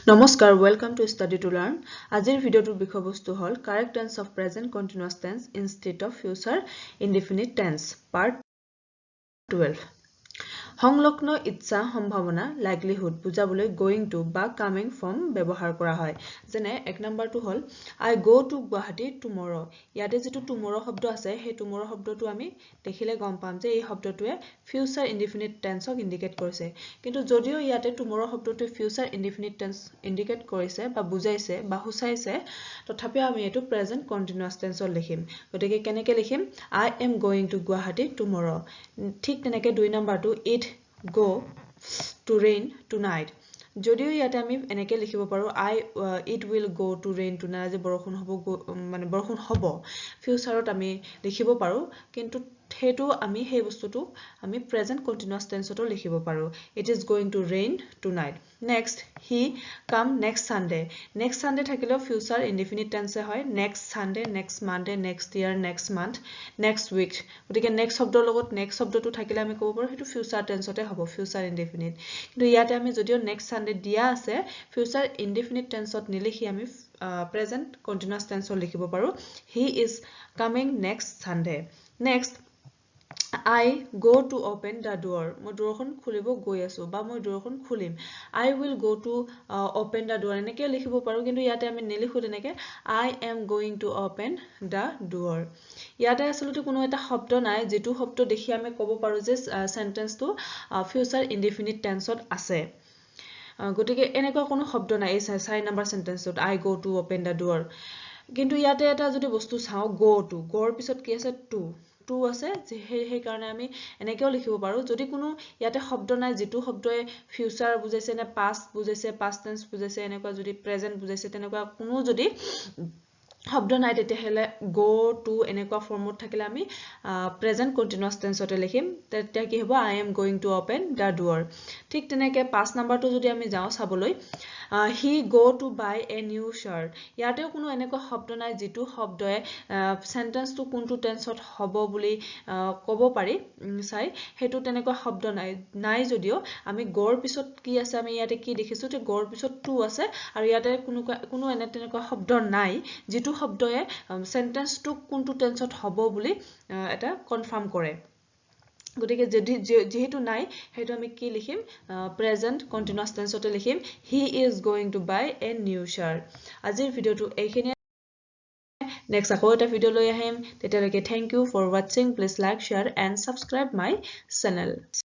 Namaskar, welcome to Study to Learn. Ajir video to বিষয়বস্তু হল correct tense of present continuous tense instead of future indefinite tense part 12. সংলগ্ন ইচ্ছা সম্ভাৱনা likelihood বুজাবলৈ going to বা coming from ব্যৱহাৰ কৰা হয় যেনে এক নম্বৰটো হল I go to Guwahati tomorrow ইয়াতে যেটো tomorrow শব্দ আছে সেই tomorrow শব্দটো আমি দেখিলে গম পাম যে এই শব্দটোৱে future indefinite tense ক ইন্ডিকেট কৰিছে কিন্তু যদিও ইয়াতে tomorrow শব্দটো future indefinite tense ইন্ডিকেট কৰিছে বা বুজাইছে বা হুচাইছে তথাপিও আমি এটো present continuous tense ত লিখিম গতিকে কেনেকৈ লিখিম I am going to Guwahati tomorrow ঠিক তেনেকৈ দুই নম্বৰটো it go to rain tonight যদিও ইয়াতে আমি এনেকৈ লিখিব পাৰো it will go to rain tonight যে বৰষুণ হ'ব মানে বৰষুণ হ'ব ফিউচাৰত আমি লিখিব পাৰো কিন্তু হেতু আমি সেই বস্তুটো আমি প্ৰেজেন্ট কন্টিনিউয়াস টেন্সতো লিখিব পাৰো it is going to rain tonight next he come next sunday থাকিলেও ফিউচাৰ ইনডিফিনিট টেন্সে হয় next sunday next monday next year next month next week গতিকে next শব্দৰ লগত next শব্দটো থাকিলে আমি ক'ব পাৰো হেতু ফিউচাৰ টেন্সতে হ'ব ফিউচাৰ ইনডিফিনিট কিন্তু ইয়াতে আমি যদিও next sunday দিয়া আছে ফিউচাৰ ইনডিফিনিট টেন্সত নিলিখি আমি প্ৰেজেন্ট কন্টিনিউয়াস টেন্সত লিখিব পাৰো he is coming next sunday next I go to open the door মই দুৱাৰখন খুলিব গৈ আছো বা মই দুৱাৰখন খুলিম I will go to open the door এনেকৈ লিখিব পাৰো কিন্তু ইয়াতে আমি নিলিখো তেনেকৈ I am going to open the door ইয়াতে আসলতে কোনো এটা শব্দ নাই যেটো শব্দ দেখি আমি ক'ব পাৰো যে সেন্টেন্সটো ফিউচাৰ ইনডিফিনিট টেন্সত আছে গতিকে এনেকুৱা কোনো শব্দ নাই এই 4 number সেন্টেন্সত I go to open the door কিন্তু ইয়াতে এটা যদি বস্তু চাও go to গৰ পিছত কি আছে to আছে যে সেই কাৰণে আমি এনেকেও লিখিব পাৰো যদি কোনো ইয়াতে শব্দ নাই যেটো শব্দয়ে ফিউচাৰ বুজাইছে নে পাষ্ট বুজাইছে পাষ্ট টেন্স বুজাইছে এনেকুৱা যদি প্ৰেজেন্ট বুজাইছে তেনেকুৱা কোনো যদি শব্দ নাই তেতিয়াহলে go to এনেকুৱা ফৰ্মত থাকিলে আমি প্ৰেজেন্ট কন্টিনিউয়াস টেন্সতে লিখিম তেতিয়া কি হ'ব I am going to open the door ঠিক তেনেকৈ 5 নম্বৰটো যদি আমি যাও চাবলৈ he go to buy a new shirt ইয়াতেও কোনো এনেকুৱা শব্দ নাই যেটো শব্দয়ে সেন্টেন্সটো কোনটো টেন্সত হ'ব বুলি ক'ব পাৰি চাই হেতু তেনেকুৱা শব্দ নাই যদিও আমি গৰ পিছত কি আছে আমি ইয়াতে কি দেখিছো যে গৰ পিছত to আছে আৰু ইয়াতে কোনো এনে তেনেকুৱা শব্দ নাই যেটো শব্দয়ে সেন্টেন্সটো কোনটো টেন্সত হ'ব বুলি এটা কনফাৰ্ম কৰে গতিকে যেহেতু নাই হেতু আমি কি লিখিম প্ৰেজেন্ট কন্টিনিউয়াস টেন্সতে লিখিম he is going to buy a new shirt আজিৰ ভিডিওটো এইখিনি next আকৌ এটা ভিডিও লৈ আহিম তেতিয়ালৈকে thank you for watching please like share and subscribe my channel